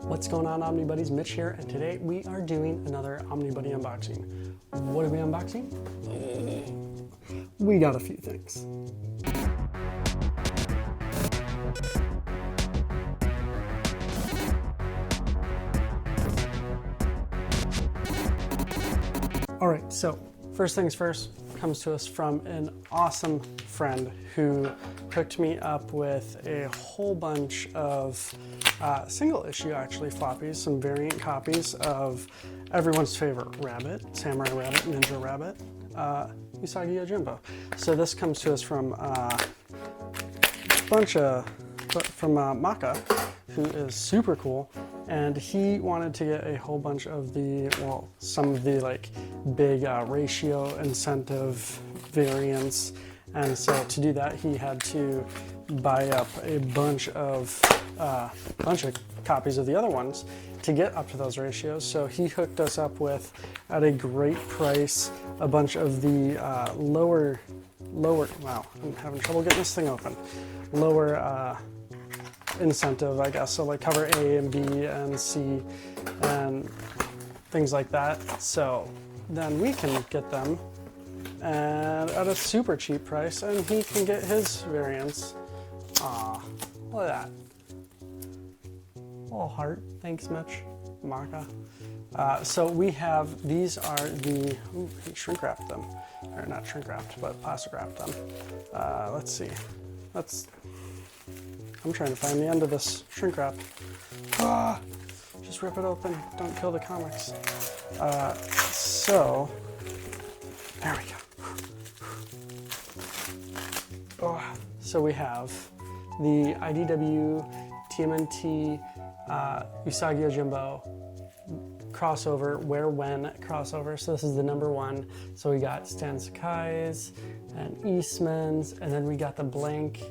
What's going on, Omnibuddies? Mitch here, and today we are doing another Omnibuddy unboxing. What are we unboxing? We got a few things. All right, so first things first comes to us from an awesome friend who hooked me up with a whole bunch of single issue actually floppies, some variant copies of everyone's favorite rabbit, Samurai Rabbit, Ninja Rabbit, Usagi Yojimbo. So this comes to us from Maka, who is super cool, and he wanted to get a whole bunch of the, well, some of the like big ratio incentive variants, and so to do that he had to buy up a bunch of copies of the other ones to get up to those ratios. So he hooked us up with, at a great price, a bunch of the lower, wow, I'm having trouble getting this thing open, lower incentive, I guess, so like cover A and B and C and things like that, so then we can get them and at a super cheap price, and he can get his variants. Aw, look at that. Little heart. Thanks, Mitch. Maka. So we have, these are the, ooh, he shrink wrapped them. Or not shrink wrapped, but plastic wrapped them. Let's see. I'm trying to find the end of this shrink wrap. Just rip it open. Don't kill the comics. So, there we go. So we have the IDW TMNT Usagi Yojimbo crossover, Where When crossover. So this is the number 1. So we got Stan Sakai's and Eastman's, and then we got the blank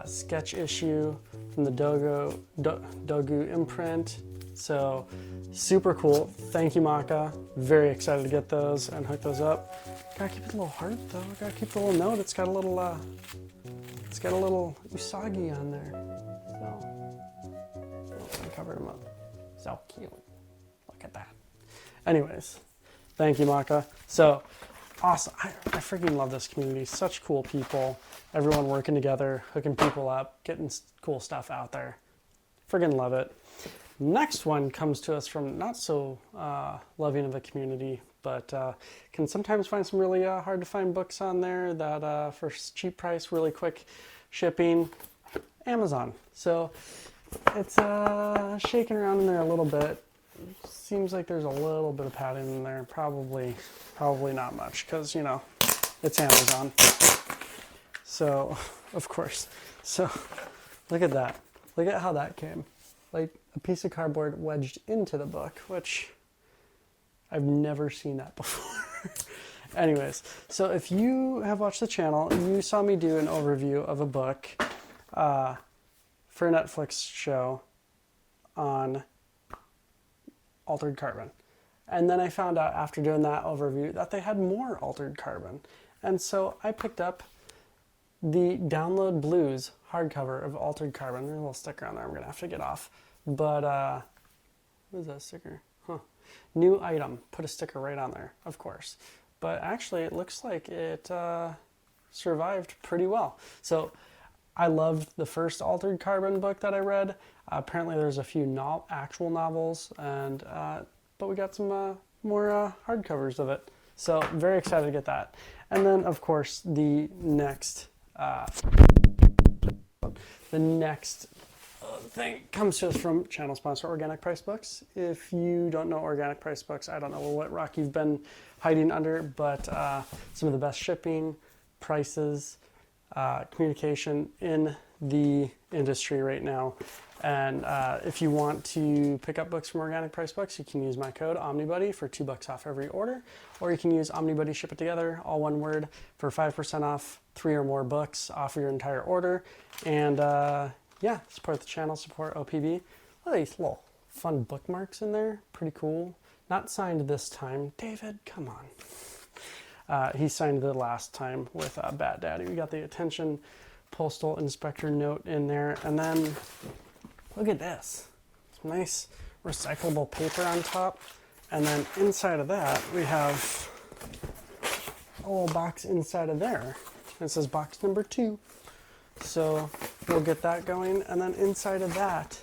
sketch issue from the Dogu imprint. So super cool. Thank you, Maka. Very excited to get those and hook those up. Gotta keep it a little heart though. Gotta keep the little note. It's got a little Usagi on there. So I covered him up. So cute. Look at that. Anyways, thank you, Maka. So awesome. I freaking love this community. Such cool people. Everyone working together, hooking people up, getting cool stuff out there. Friggin' love it. Next one comes to us from not so loving of a community, but can sometimes find some really hard to find books on there that for cheap price, really quick shipping. Amazon. So it's shaking around in there a little bit. Seems like there's a little bit of padding in there. Probably not much, because you know it's Amazon. So of course. So look at that. Look at how that came. Like a piece of cardboard wedged into the book, which I've never seen that before. Anyways, so if you have watched the channel, you saw me do an overview of a book for a Netflix show on altered carbon. And then I found out after doing that overview that they had more altered carbon. And so I picked up the Download Blues hardcover of Altered Carbon. There's a little sticker on there I'm going to have to get off. But, what is that sticker? New item. Put a sticker right on there, of course. But actually, it looks like it survived pretty well. So, I loved the first Altered Carbon book that I read. Apparently, there's a few actual novels, and but we got some more hardcovers of it. So, very excited to get that. And then, of course, the next thing comes to us from channel sponsor Organic Price Books. If you don't know Organic Price Books, I don't know what rock you've been hiding under, but some of the best shipping, prices, communication in the industry right now. And if you want to pick up books from Organic Price Books, you can use my code Omnibuddy for $2 off every order, or you can use Omnibuddy Ship It Together, all one word, for 5% off 3 or more books off your entire order. And yeah, support the channel, support OPB. Look at these little fun bookmarks in there. Pretty cool. Not signed this time. David, come on. He signed the last time with Bat Daddy. We got the attention postal inspector note in there. And then look at this. Nice recyclable paper on top. And then inside of that, we have a little box inside of there. It says box number 2. So we'll get that going. And then inside of that,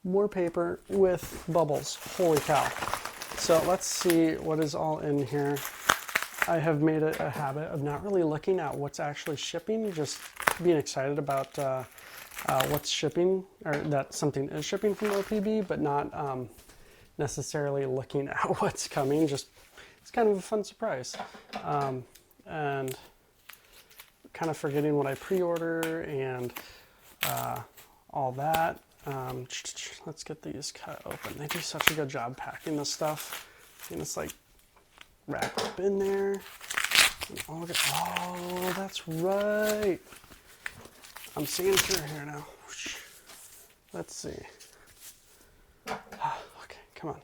more paper with bubbles. Holy cow. So let's see what is all in here. I have made it a habit of not really looking at what's actually shipping, just being excited about what's shipping, or that something is shipping from OPB, but not necessarily looking at what's coming. Just, it's kind of a fun surprise. And kind of forgetting what I pre-order and all that. Let's get these cut open. They do such a good job packing this stuff. And it's like wrapped up in there. Oh, that's right. I'm seeing through here now. Let's see. Okay, come on.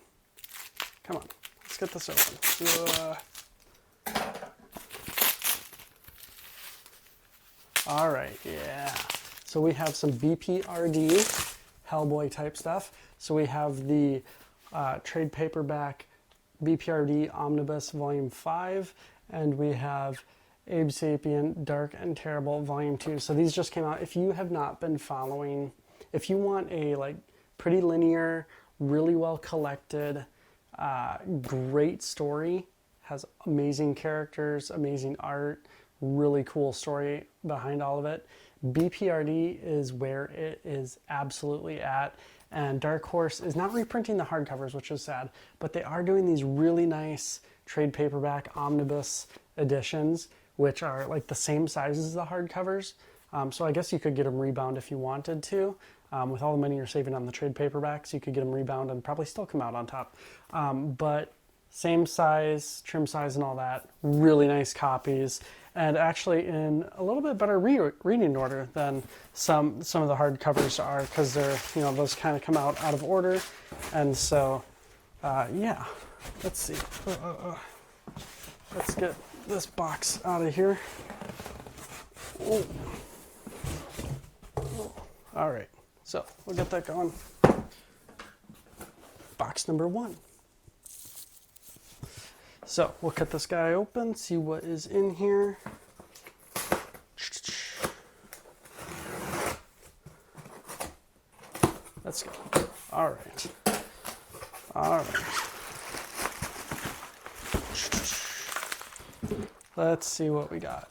Come on. Let's get this open. All right, yeah. So we have some BPRD, Hellboy type stuff. So we have the trade paperback BPRD Omnibus Volume 5, and we have Abe Sapien Dark and Terrible Volume 2. So these just came out. If you have not been following, if you want a like pretty linear, really well collected, great story, has amazing characters, amazing art, really cool story behind all of it, BPRD is where it is absolutely at. And Dark Horse is not reprinting the hardcovers, which is sad, but they are doing these really nice trade paperback omnibus editions, which are like the same size as the hardcovers. So I guess you could get them rebound if you wanted to. With all the money you're saving on the trade paperbacks, you could get them rebound and probably still come out on top. But same size, trim size and all that, really nice copies. And actually in a little bit better reading order than some of the hardcovers are, because they're, you know, those kind of come out of order. And so, yeah, let's see. Let's get this box out of here. Oh. All right, so we'll get that going. Box number 1. So we'll cut this guy open, see what is in here. Let's go. All right. All right. Let's see what we got.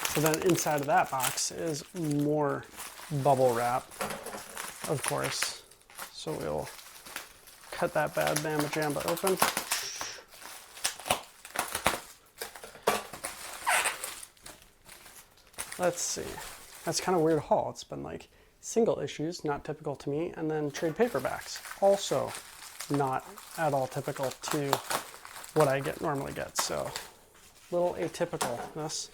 So then inside of that box is more bubble wrap, of course. So we'll cut that bad mamma jamba open. Let's see. That's kind of a weird haul. It's been like single issues, not typical to me, and then trade paperbacks, also not at all typical to what I normally get. So little atypicalness.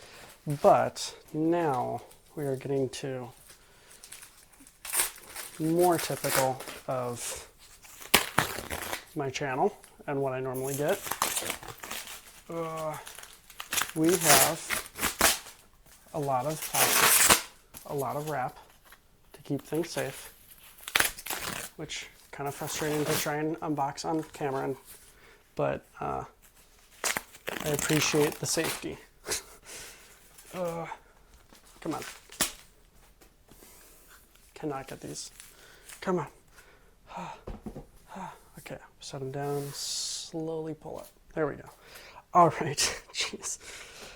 But now we are getting to more typical of my channel and what I normally get. We have a lot of plastic, a lot of wrap to keep things safe, which kind of frustrating to try and unbox on camera, but I appreciate the safety. Come on. Cannot get these. Come on. Okay, set them down, slowly pull up. There we go. All right, jeez.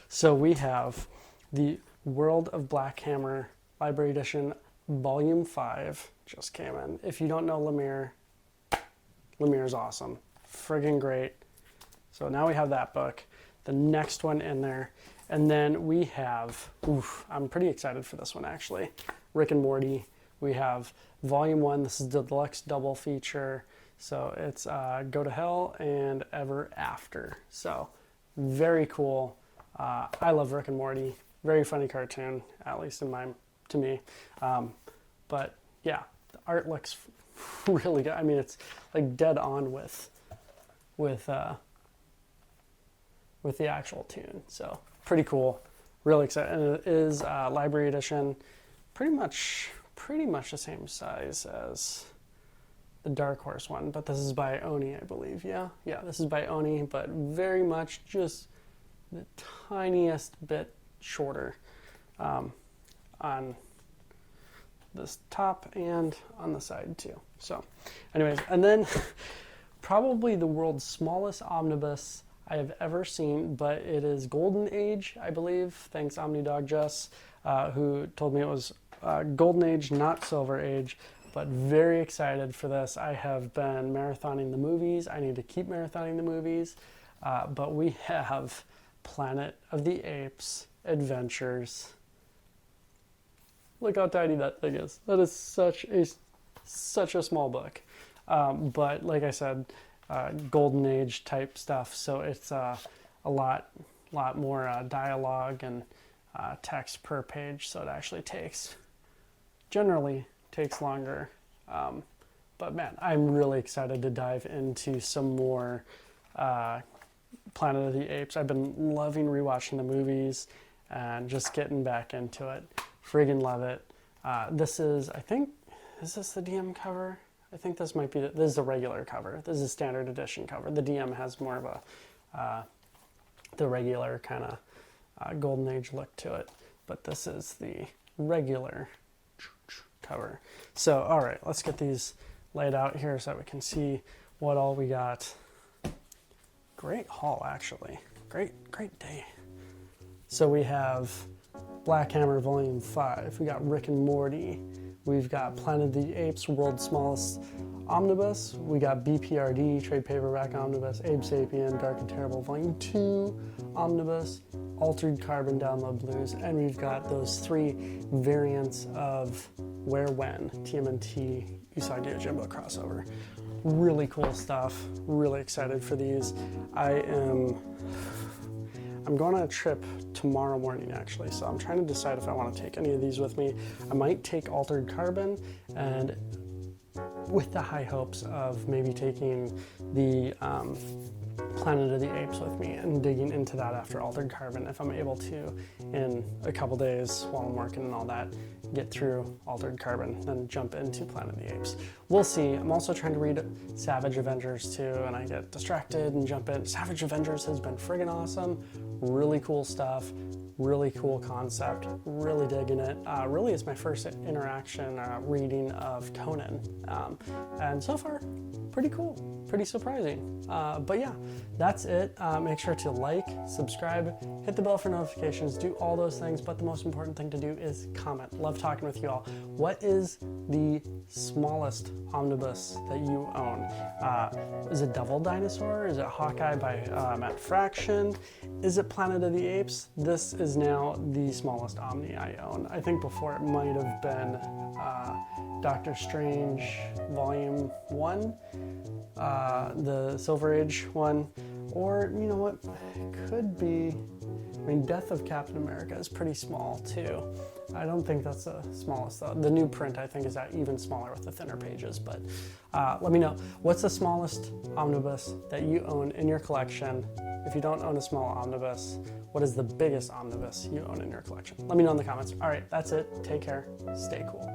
So we have the World of Black Hammer Library Edition Volume 5 just came in. If you don't know Lemire, Lemire's awesome. Friggin' great. So now we have that book. The next one in there. And then we have, I'm pretty excited for this one actually, Rick and Morty. We have Volume 1. This is the deluxe double feature. So it's Go to Hell and Ever After. So very cool. I love Rick and Morty. Very funny cartoon, at least to me. But yeah, the art looks really good. I mean, it's like dead on with the actual tune. So pretty cool. Really excited. And it is library edition. Pretty much pretty much the same size as the Dark Horse one, but this is by Oni, I believe. Yeah, this is by Oni, but very much just the tiniest bit shorter on this top and on the side too. So anyways, and then probably the world's smallest omnibus I have ever seen, but it is Golden Age, I believe. Thanks Omnidog Jess, who told me it was Golden Age, not Silver Age, but very excited for this. I have been marathoning the movies. I need to keep marathoning the movies, but we have Planet of the Apes Adventures. Look how tiny that thing is. That is such a small book. But like I said, Golden Age type stuff. So it's a lot more dialogue and text per page. So it actually generally takes longer. But man, I'm really excited to dive into some more Planet of the Apes. I've been loving rewatching the movies and just getting back into it. Friggin' love it. This is, I think, is this the DM cover? I think this might be, this is the regular cover. This is a standard edition cover. The DM has more of a, the regular kind of Golden Age look to it. But this is the regular cover. So, all right, let's get these laid out here so that we can see what all we got. Great haul, actually. Great day. So we have Black Hammer Volume 5. We got Rick and Morty. We've got Planet of the Apes, World's Smallest Omnibus. We got BPRD, Trade Paperback Omnibus, Abe Sapien, Dark and Terrible Volume 2 Omnibus, Altered Carbon Download Blues, and we've got those 3 variants of Where When, TMNT, Usagi Yojimbo crossover. Really cool stuff. Really excited for these. I'm going on a trip tomorrow morning, actually, so I'm trying to decide if I want to take any of these with me. I might take Altered Carbon, and with the high hopes of maybe taking the Planet of the Apes with me and digging into that after Altered Carbon, if I'm able to, in a couple days while I'm working and all that, get through Altered Carbon, then jump into Planet of the Apes. We'll see. I'm also trying to read Savage Avengers too, and I get distracted and jump in. Savage Avengers has been friggin' awesome. Really cool stuff. Really cool concept. Really digging it. Really, it's my first interaction reading of Conan. And so far, pretty cool. Pretty surprising. But yeah, that's it. Make sure to like, subscribe, hit the bell for notifications, do all those things, but the most important thing to do is comment. Love talking with you all. What is the smallest omnibus that you own? Is it Devil Dinosaur? Is it Hawkeye by Matt Fraction? Is it Planet of the Apes? This is now the smallest Omni I own. I think before it might have been Doctor Strange Volume 1, the Silver Age one, or you know what, it could be, I mean, Death of Captain America is pretty small too. I don't think that's the smallest though. The new print I think is even smaller with the thinner pages, but let me know, what's the smallest omnibus that you own in your collection? If you don't own a small omnibus, what is the biggest omnibus you own in your collection? Let me know in the comments. All right, that's it. Take care. Stay cool.